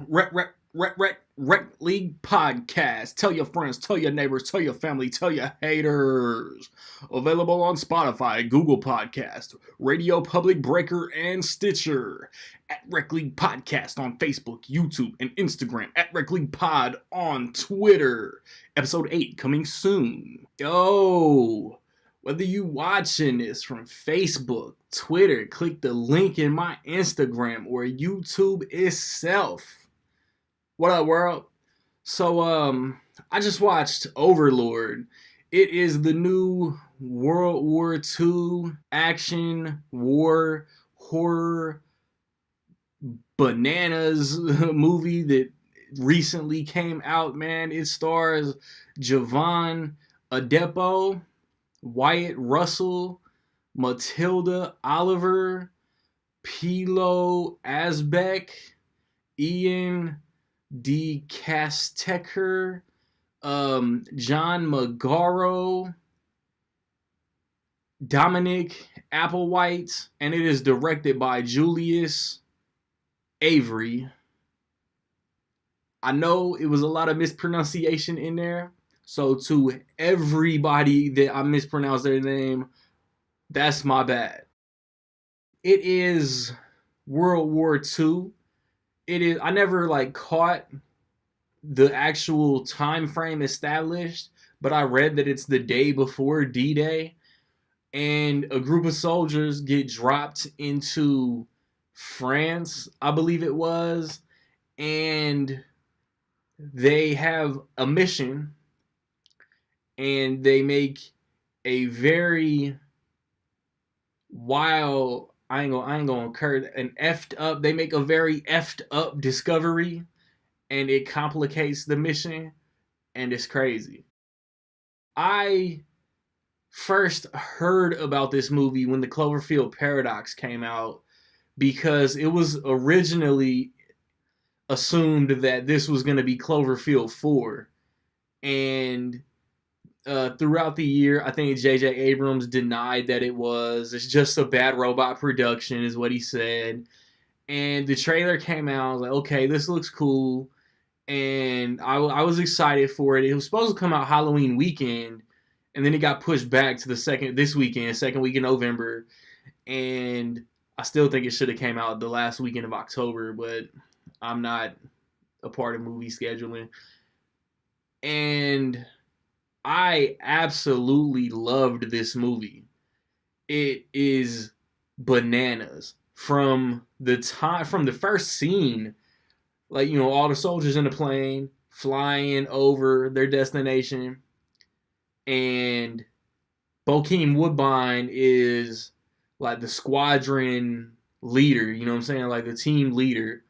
Rec League Podcast. Tell your friends, tell your neighbors, tell your family, tell your haters. Available on Spotify, Google Podcast, Radio Public Breaker, and Stitcher. At Rec League Podcast on Facebook, YouTube, and Instagram. At Rec League Pod on Twitter. Episode 8 coming soon. Yo, whether you watching this from Facebook, Twitter, click the link in my Instagram or YouTube itself. What up, world? So, I just watched Overlord. It is the new World War II action, war, horror, bananas movie that recently came out, man. It stars Javon Adepo, Wyatt Russell, Matilda Oliver, Pilo Asbeck, Ian D. Castecker, John Magaro, Dominic Applewhite, and it is directed by Julius Avery. I know it was a lot of mispronunciation in there, so to everybody that I mispronounced their name, that's my bad. It is World War II. It is. I never caught the actual time frame established, but I read that it's the day before D-Day, and a group of soldiers get dropped into France, I believe it was, and they have a mission, and they make a very wild. I ain't gonna curse an effed up. They make a very effed up discovery, and it complicates the mission, and it's crazy. I first heard about this movie when the Cloverfield Paradox came out because it was originally assumed that this was going to be Cloverfield 4, and throughout the year, I think J.J. Abrams denied that it was. It's just a bad robot production, is what he said. And the trailer came out. I was like, okay, this looks cool. And I was excited for it. It was supposed to come out Halloween weekend, and then it got pushed back to this weekend, second week in November. And I still think it should have came out the last weekend of October, but I'm not a part of movie scheduling. And I absolutely loved this movie. It is bananas from the first scene. All the soldiers in the plane flying over their destination, and Bokeem Woodbine is the squadron leader. You know what I'm saying? The team leader,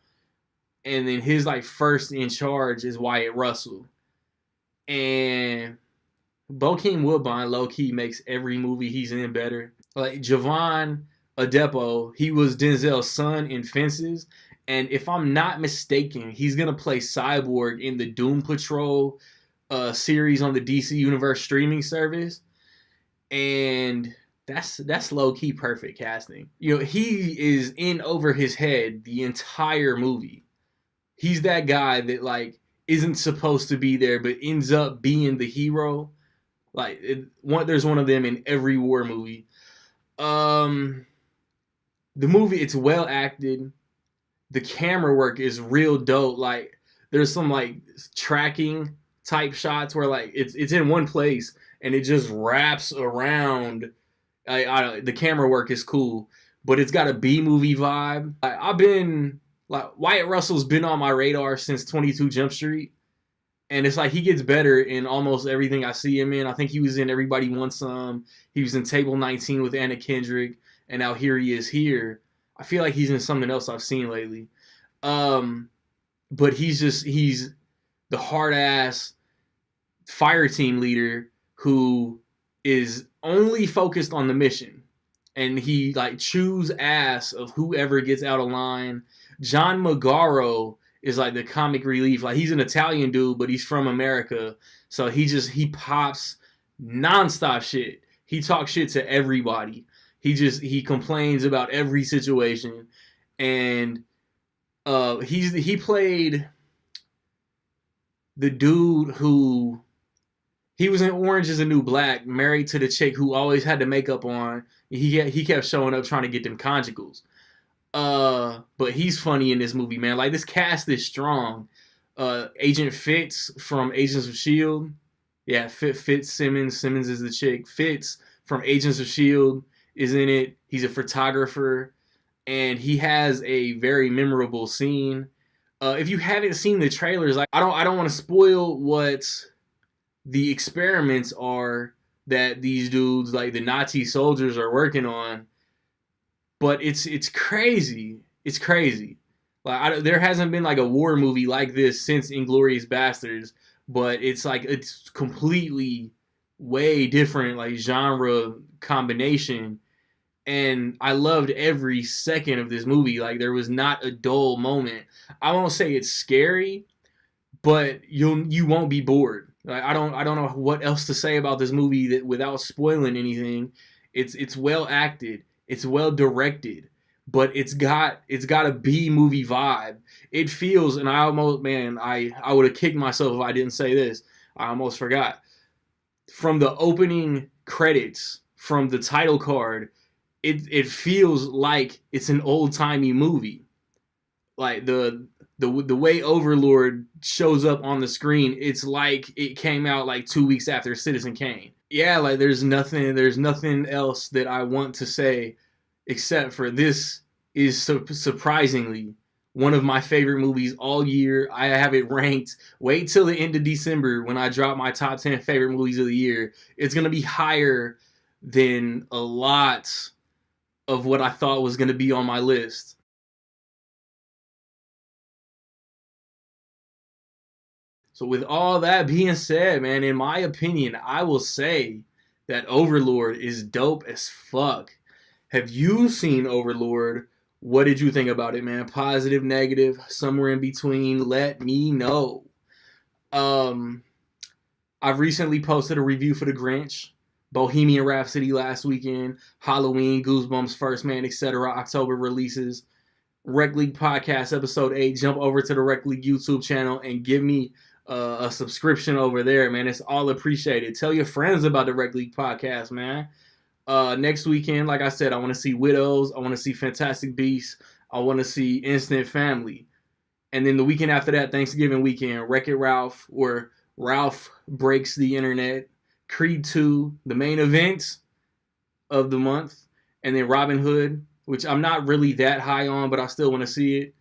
and then his first in charge is Wyatt Russell, and Bokeem Woodbine, low-key, makes every movie he's in better. Javon Adepo, he was Denzel's son in Fences, and if I'm not mistaken, he's going to play Cyborg in the Doom Patrol series on the DC Universe streaming service, and that's low-key perfect casting. He is in over his head the entire movie. He's that guy that, isn't supposed to be there, but ends up being the hero. There's one of them in every war movie. The movie, it's well acted. The camera work is real dope. There's some tracking type shots where it's in one place and it just wraps around. The camera work is cool, but it's got a B movie vibe. Wyatt Russell's been on my radar since 22 Jump Street. And it's he gets better in almost everything I see him in. I think he was in Everybody Wants Some. He was in Table 19 with Anna Kendrick. And now Here He Is Here. I feel like he's in something else I've seen lately. But he's the hard-ass fire team leader who is only focused on the mission. And he, chews ass of whoever gets out of line. John Magaro is the comic relief. He's an Italian dude, but he's from America. So he pops nonstop shit. He talks shit to everybody. He complains about every situation. And He played the dude who he was in Orange Is the New Black, married to the chick who always had the makeup on. He kept showing up trying to get them conjugals. But he's funny in this movie, man. Like this cast is strong. Agent Fitz from Agents of Shield. Yeah, Fitz Simmons. Simmons is the chick. Fitz from Agents of Shield is in it. He's a photographer, and he has a very memorable scene. If you haven't seen the trailers, like I don't want to spoil what the experiments are that these dudes, like the Nazi soldiers, are working on, but it's crazy. It's crazy. Like there hasn't been like a war movie like this since Inglorious Bastards, but it's like it's completely way different, like genre combination. And I loved every second of this movie. Like there was not a dull moment. I won't say it's scary, but you won't be bored. Like I don't know what else to say about this movie that without spoiling anything. It's well acted, it's well directed, but it's got a B movie vibe. It feels, and I almost, man, I would have kicked myself if I didn't say this. I almost forgot. From the opening credits, from the title card, it feels like it's an old timey movie. Like the way Overlord shows up on the screen, it's like it came out like 2 weeks after Citizen Kane. Yeah, like there's nothing else that I want to say except for this is surprisingly one of my favorite movies all year. I have it ranked. Wait till the end of December when I drop my top 10 favorite movies of the year. It's gonna be higher than a lot of what I thought was gonna be on my list. So with all that being said, man, in my opinion, I will say that Overlord is dope as fuck. Have you seen Overlord? What did you think about it, man? Positive, negative, somewhere in between? Let me know. Um, I've recently posted a review for The Grinch, Bohemian Rhapsody last weekend, Halloween, Goosebumps, First Man, etc. October releases. Rec League Podcast episode 8. Jump over to the Rec League YouTube channel and give me a subscription over there, man. It's all appreciated. Tell your friends about the Rec League Podcast, man. Next weekend, like I said, I want to see Widows. I want to see Fantastic Beasts. I want to see Instant Family. And then the weekend after that, Thanksgiving weekend, Wreck-It Ralph, or Ralph Breaks the Internet, Creed 2, the main event of the month, and then Robin Hood, which I'm not really that high on, but I still want to see it.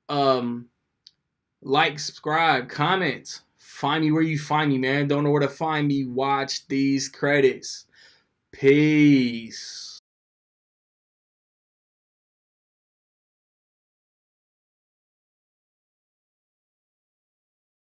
Um, like, subscribe, comment. Find me where you find me, man. Don't know where to find me. Watch these credits. Peace.